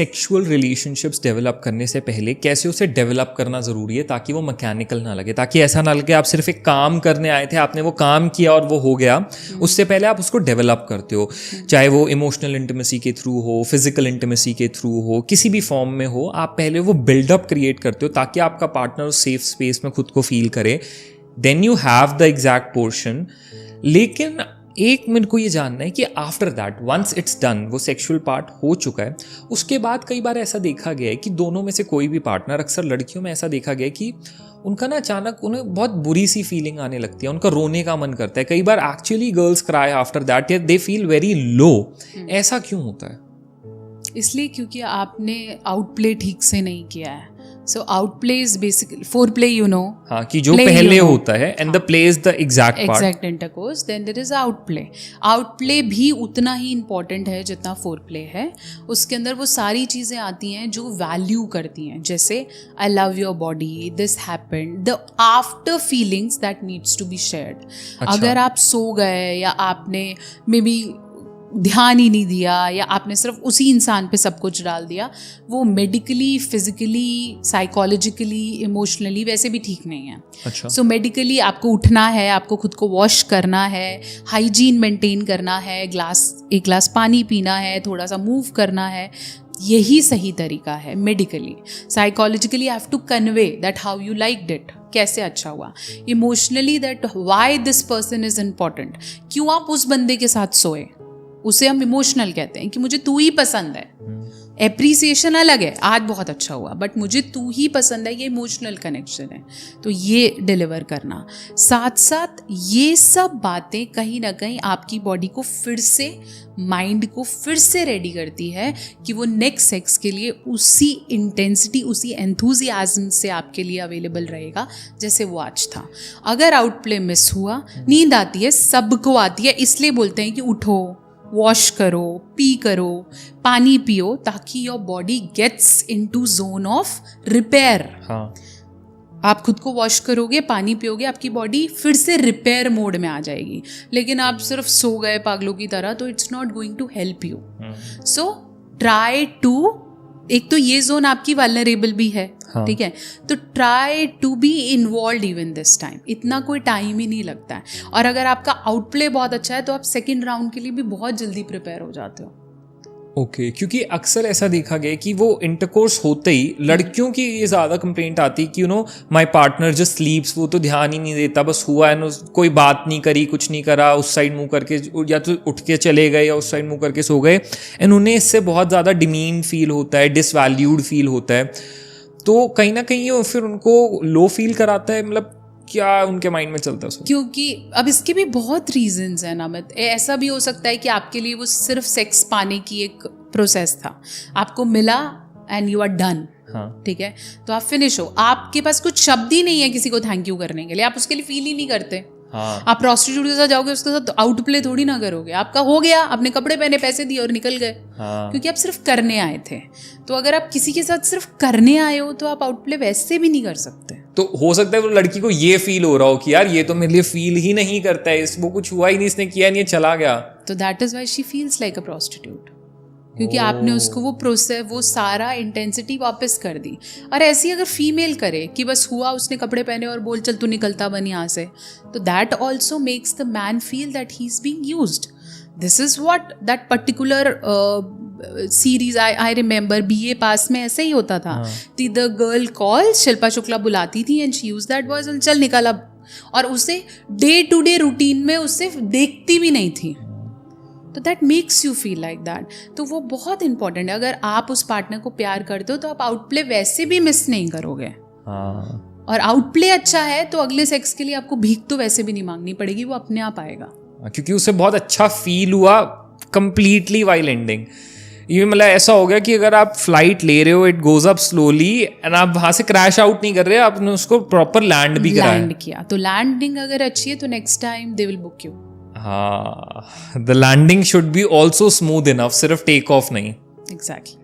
Sexual relationships develop करने से पहले कैसे उसे डेवलप करना ज़रूरी है ताकि वो मैकेनिकल ना लगे, ताकि ऐसा ना लगे आप सिर्फ एक काम करने आए थे, आपने वो काम किया और वो हो गया। उससे पहले आप उसको डेवलप करते हो, चाहे वो इमोशनल इंटीमेसी के थ्रू हो, फिजिकल इंटीमेसी के थ्रू हो, किसी भी फॉर्म में हो, आप पहले वो बिल्डअप क्रिएट करते हो ताकि आपका पार्टनर उस सेफ स्पेस में खुद को फील करे। Then you have the exact portion. लेकिन एक मेरे को ये जानना है कि after that once it's done, वो सेक्सुअल पार्ट हो चुका है, उसके बाद कई बार ऐसा देखा गया है कि दोनों में से कोई भी पार्टनर, अक्सर लड़कियों में ऐसा देखा गया है कि उनका ना अचानक उन्हें बहुत बुरी सी फीलिंग आने लगती है, उनका रोने का मन करता है। कई बार actually girls cry after that, they feel very low. ऐसा क्यों होता है? इसलिए क्योंकि आपने आउटप्ले ठीक से नहीं किया है। So outplay is basically foreplay, you know, हाँ, कि जो पहले होता है and the play is the exact intercourse, then there is outplay. Outplay भी उतना ही इंपॉर्टेंट है जितना फोरप्ले है। उसके अंदर वो सारी चीज़ें आती हैं जो वैल्यू करती हैं, जैसे I love your body, this happened, the after feelings that needs to be shared. अगर आप सो गए या आपने मे बी ध्यान ही नहीं दिया या आपने सिर्फ उसी इंसान पे सब कुछ डाल दिया, वो मेडिकली, फिजिकली, साइकोलॉजिकली, इमोशनली वैसे भी ठीक नहीं है। अच्छा। सो मेडिकली आपको उठना है, आपको खुद को वॉश करना है, हाइजीन मेंटेन करना है, एक गिलास पानी पीना है, थोड़ा सा मूव करना है, यही सही तरीका है medically. Psychologically I have to convey that how you liked it, कैसे अच्छा हुआ। Emotionally that why this person is important, क्यों आप उस बंदे के साथ सोए, उसे हम इमोशनल कहते हैं कि मुझे तू ही पसंद है। एप्रिसिएशन अलग है, आज बहुत अच्छा हुआ, बट मुझे तू ही पसंद है, ये इमोशनल कनेक्शन है। तो ये डिलीवर करना, साथ साथ ये सब बातें कहीं ना कहीं आपकी बॉडी को फिर से, माइंड को फिर से रेडी करती है कि वो नेक्स्ट सेक्स के लिए उसी इंटेंसिटी, उसी एंथुजियाज्म से आपके लिए अवेलेबल रहेगा जैसे वो आज था। अगर आउटप्ले मिस हुआ, नींद आती है, सबको आती है, इसलिए बोलते हैं कि उठो, वॉश करो, पी करो, पानी पियो, ताकि your body gets into zone of repair. हाँ। आप खुद को वॉश करोगे, पानी पियोगे, आपकी बॉडी फिर से रिपेयर मोड में आ जाएगी। लेकिन आप सिर्फ सो गए पागलों की तरह, तो it's not going to help you. So try to, एक तो ये जोन आपकी वल्नरेबल भी है, ठीक है, तो try to be involve even this time. इतना कोई टाइम ही नहीं लगता है। और अगर आपका आउटप्ले बहुत अच्छा है तो आप सेकेंड राउंड के लिए भी बहुत जल्दी प्रिपेयर हो जाते हो। ओके, क्योंकि अक्सर ऐसा देखा गया कि वो इंटरकोर्स होते ही लड़कियों की ये ज़्यादा कंप्लेंट आती कि माय पार्टनर जस्ट स्लीप्स, वो तो ध्यान ही नहीं देता, बस हुआ है, कोई बात नहीं करी, कुछ नहीं करा, उस साइड मुंह करके या तो उठ के चले गए या उस साइड मुंह करके सो गए, एंड उन्हें इससे बहुत ज़्यादा डिमीन फील होता है, डिसवैल्यूड फील होता है। तो कहीं ना कहीं ये फिर उनको लो फील कराता है, मतलब क्या उनके माइंड में चलता है? क्योंकि अब इसके भी बहुत रीजंस हैं नामित। ऐसा भी हो सकता है कि आपके लिए वो सिर्फ सेक्स पाने की एक प्रोसेस था, आपको मिला एंड यू आर डन, ठीक है, तो आप फिनिश हो, आपके पास कुछ शब्द ही नहीं है किसी को थैंक यू करने के लिए, आप उसके लिए फील ही नहीं करते। हाँ। आप प्रोस्टिट्यूट के साथ जाओगे, उसके साथ आउटप्ले थोड़ी ना करोगे, आपका हो गया, आपने कपड़े पहने, पैसे दिए और निकल गए। हाँ। क्योंकि आप सिर्फ करने आए थे। तो अगर आप किसी के साथ सिर्फ करने आए हो तो आप आउटप्ले वैसे भी नहीं कर सकते। तो हो सकता है वो लड़की को ये फील हो रहा हो कि यार ये तो मेरे लिए फील ही नहीं करता है, वो कुछ हुआ ही नहीं, इसने किया नहीं, चला गया। तो that is why she feels like a prostitute, क्योंकि आपने उसको वो प्रोसेस, वो सारा इंटेंसिटी वापस कर दी। और ऐसी अगर फीमेल करे कि बस हुआ, उसने कपड़े पहने और बोल चल तू निकलता बन यहाँ से, तो that also makes the man feel that he is being used. This is what that particular series I remember, BA पास में ऐसे ही होता था। The girl call, Shilpa Shukla बुलाती थी and she use that word, चल निकल अब, और उसे डे टू डे रूटीन में उससे देखती भी नहीं थी। तो that makes you feel like that. तो वो बहुत इंपॉर्टेंट है। अगर आप उस पार्टनर को प्यार करते हो तो आप आउटप्ले वैसे भी मिस नहीं करोगे। और आउटप्ले अच्छा है तो अगले सेक्स के लिए आपको भीख तो वैसे भी नहीं मांगनी पड़ेगी, वो अपने आप आएगा, क्योंकि उसे बहुत अच्छा फील हुआ कंप्लीटली वाइल एंडिंग। ये मतलब ऐसा हो गया कि अगर आप फ्लाइट ले रहे हो, it goes up slowly and आप वहां से क्रैश आउट नहीं कर रहे, आपने उसको प्रॉपर लैंड भी किया। तो लैंडिंग अगर अच्छी है तो next time they will book you. हाँ, the landing should be also smooth enough, सिर्फ टेक ऑफ नहीं। एग्जैक्टली।